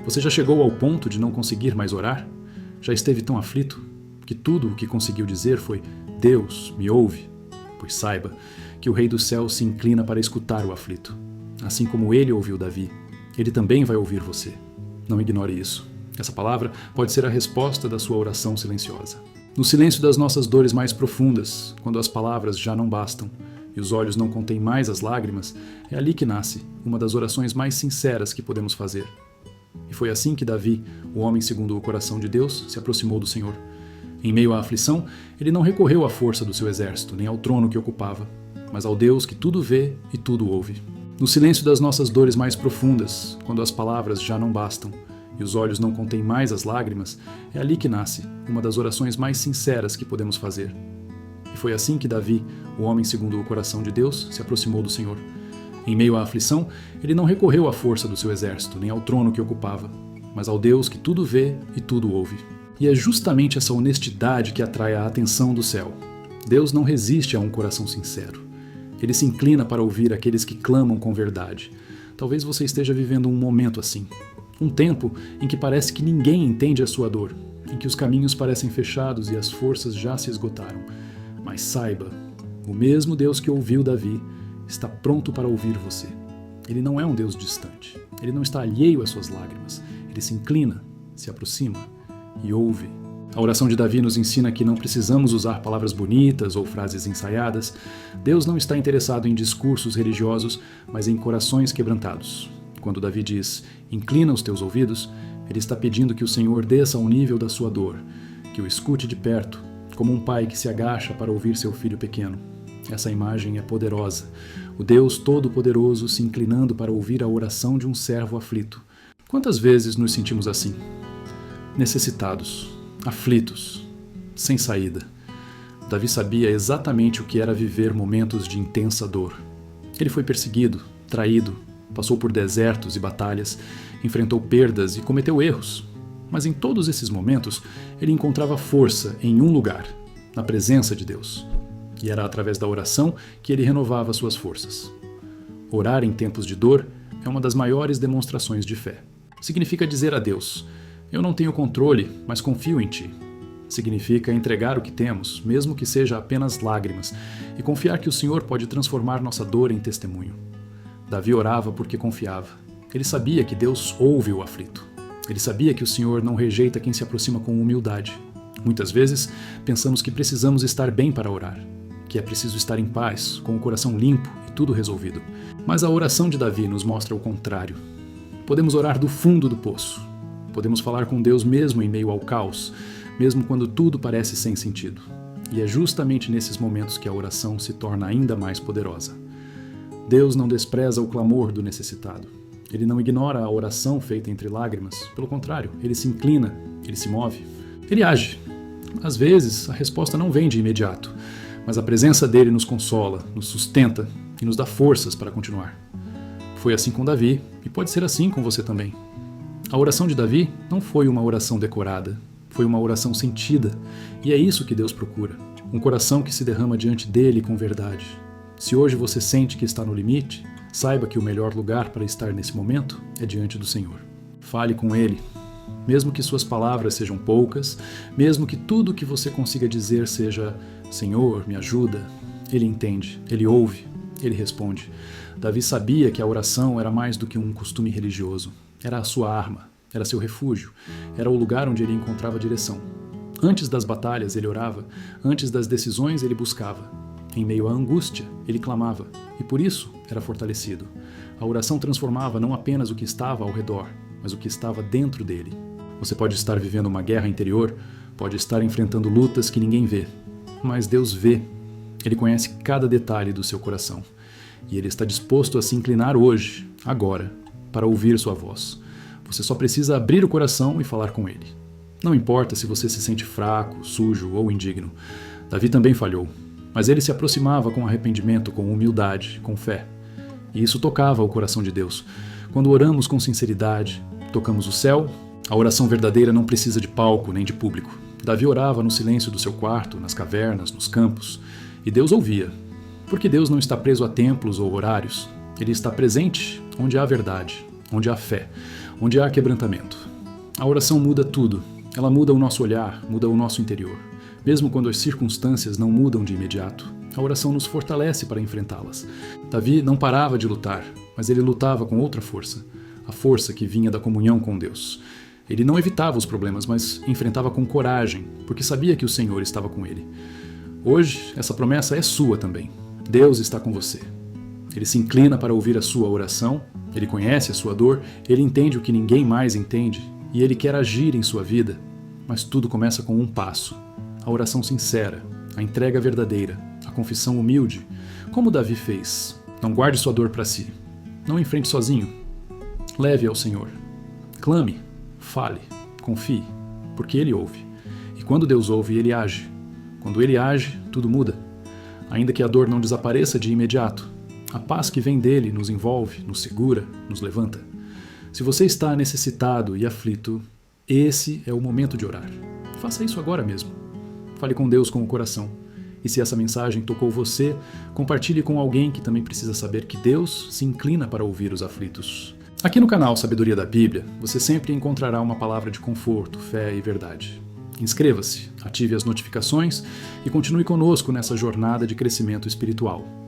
Você já chegou ao ponto de não conseguir mais orar? Já esteve tão aflito que tudo o que conseguiu dizer foi: Deus, me ouve? Pois saiba que o Rei do Céu se inclina para escutar o aflito. Assim como ele ouviu Davi, ele também vai ouvir você. Não ignore isso. Essa palavra pode ser a resposta da sua oração silenciosa. No silêncio das nossas dores mais profundas, quando as palavras já não bastam e os olhos não contêm mais as lágrimas, é ali que nasce uma das orações mais sinceras que podemos fazer. E foi assim que Davi, o homem segundo o coração de Deus, se aproximou do Senhor. Em meio à aflição, ele não recorreu à força do seu exército, nem ao trono que ocupava, mas ao Deus que tudo vê e tudo ouve. No silêncio das nossas dores mais profundas, quando as palavras já não bastam e os olhos não contêm mais as lágrimas, é ali que nasce uma das orações mais sinceras que podemos fazer. E foi assim que Davi, o homem segundo o coração de Deus, se aproximou do Senhor. Em meio à aflição, ele não recorreu à força do seu exército, nem ao trono que ocupava, mas ao Deus que tudo vê e tudo ouve. E é justamente essa honestidade que atrai a atenção do céu. Deus não resiste a um coração sincero. Ele se inclina para ouvir aqueles que clamam com verdade. Talvez você esteja vivendo um momento assim. Um tempo em que parece que ninguém entende a sua dor, em que os caminhos parecem fechados e as forças já se esgotaram. Mas saiba, o mesmo Deus que ouviu Davi está pronto para ouvir você. Ele não é um Deus distante. Ele não está alheio às suas lágrimas. Ele se inclina, se aproxima e ouve. A oração de Davi nos ensina que não precisamos usar palavras bonitas ou frases ensaiadas. Deus não está interessado em discursos religiosos, mas em corações quebrantados. Quando Davi diz, inclina os teus ouvidos, ele está pedindo que o Senhor desça ao nível da sua dor, que o escute de perto, como um pai que se agacha para ouvir seu filho pequeno. Essa imagem é poderosa. O Deus Todo-Poderoso se inclinando para ouvir a oração de um servo aflito. Quantas vezes nos sentimos assim? Necessitados, aflitos, sem saída. Davi sabia exatamente o que era viver momentos de intensa dor. Ele foi perseguido, traído, passou por desertos e batalhas, enfrentou perdas e cometeu erros. Mas em todos esses momentos, ele encontrava força em um lugar, na presença de Deus. E era através da oração que ele renovava suas forças. Orar em tempos de dor é uma das maiores demonstrações de fé. Significa dizer a Deus: eu não tenho controle, mas confio em Ti. Significa entregar o que temos, mesmo que seja apenas lágrimas, e confiar que o Senhor pode transformar nossa dor em testemunho. Davi orava porque confiava. Ele sabia que Deus ouve o aflito. Ele sabia que o Senhor não rejeita quem se aproxima com humildade. Muitas vezes, pensamos que precisamos estar bem para orar, que é preciso estar em paz, com o coração limpo e tudo resolvido. Mas a oração de Davi nos mostra o contrário. Podemos orar do fundo do poço. Podemos falar com Deus mesmo em meio ao caos, mesmo quando tudo parece sem sentido. E é justamente nesses momentos que a oração se torna ainda mais poderosa. Deus não despreza o clamor do necessitado. Ele não ignora a oração feita entre lágrimas. Pelo contrário, ele se inclina, ele se move, ele age. Às vezes, a resposta não vem de imediato, mas a presença dele nos consola, nos sustenta e nos dá forças para continuar. Foi assim com Davi e pode ser assim com você também. A oração de Davi não foi uma oração decorada, foi uma oração sentida, e é isso que Deus procura, um coração que se derrama diante dele com verdade. Se hoje você sente que está no limite, saiba que o melhor lugar para estar nesse momento é diante do Senhor. Fale com Ele, mesmo que suas palavras sejam poucas, mesmo que tudo que você consiga dizer seja Senhor, me ajuda. Ele entende, Ele ouve, Ele responde. Davi sabia que a oração era mais do que um costume religioso. Era a sua arma, era seu refúgio, era o lugar onde ele encontrava direção. Antes das batalhas ele orava, antes das decisões ele buscava. Em meio à angústia, ele clamava, e por isso era fortalecido. A oração transformava não apenas o que estava ao redor, mas o que estava dentro dele. Você pode estar vivendo uma guerra interior, pode estar enfrentando lutas que ninguém vê, mas Deus vê. Ele conhece cada detalhe do seu coração. E Ele está disposto a se inclinar hoje, agora, para ouvir sua voz. Você só precisa abrir o coração e falar com Ele. Não importa se você se sente fraco, sujo ou indigno. Davi também falhou. Mas ele se aproximava com arrependimento, com humildade, com fé. E isso tocava o coração de Deus. Quando oramos com sinceridade, tocamos o céu. A oração verdadeira não precisa de palco nem de público. Davi orava no silêncio do seu quarto, nas cavernas, nos campos. E Deus ouvia. Porque Deus não está preso a templos ou horários. Ele está presente onde há verdade. onde há fé, onde há quebrantamento. A oração muda tudo. Ela muda o nosso olhar, muda o nosso interior. Mesmo quando as circunstâncias não mudam de imediato, a oração nos fortalece para enfrentá-las. Davi não parava de lutar, mas ele lutava com outra força, a força que vinha da comunhão com Deus. Ele não evitava os problemas, mas enfrentava com coragem, porque sabia que o Senhor estava com ele. Hoje, essa promessa é sua também. Deus está com você. Ele se inclina para ouvir a sua oração, ele conhece a sua dor, ele entende o que ninguém mais entende e ele quer agir em sua vida. Mas tudo começa com um passo: a oração sincera, a entrega verdadeira, a confissão humilde, como Davi fez. Não guarde sua dor para si. Não enfrente sozinho. Leve ao Senhor. Clame, fale, confie, porque Ele ouve. E quando Deus ouve, Ele age. Quando Ele age, tudo muda. Ainda que a dor não desapareça de imediato, a paz que vem dele nos envolve, nos segura, nos levanta. Se você está necessitado e aflito, esse é o momento de orar. Faça isso agora mesmo. Fale com Deus com o coração. E se essa mensagem tocou você, compartilhe com alguém que também precisa saber que Deus se inclina para ouvir os aflitos. Aqui no canal Sabedoria da Bíblia, você sempre encontrará uma palavra de conforto, fé e verdade. Inscreva-se, ative as notificações e continue conosco nessa jornada de crescimento espiritual.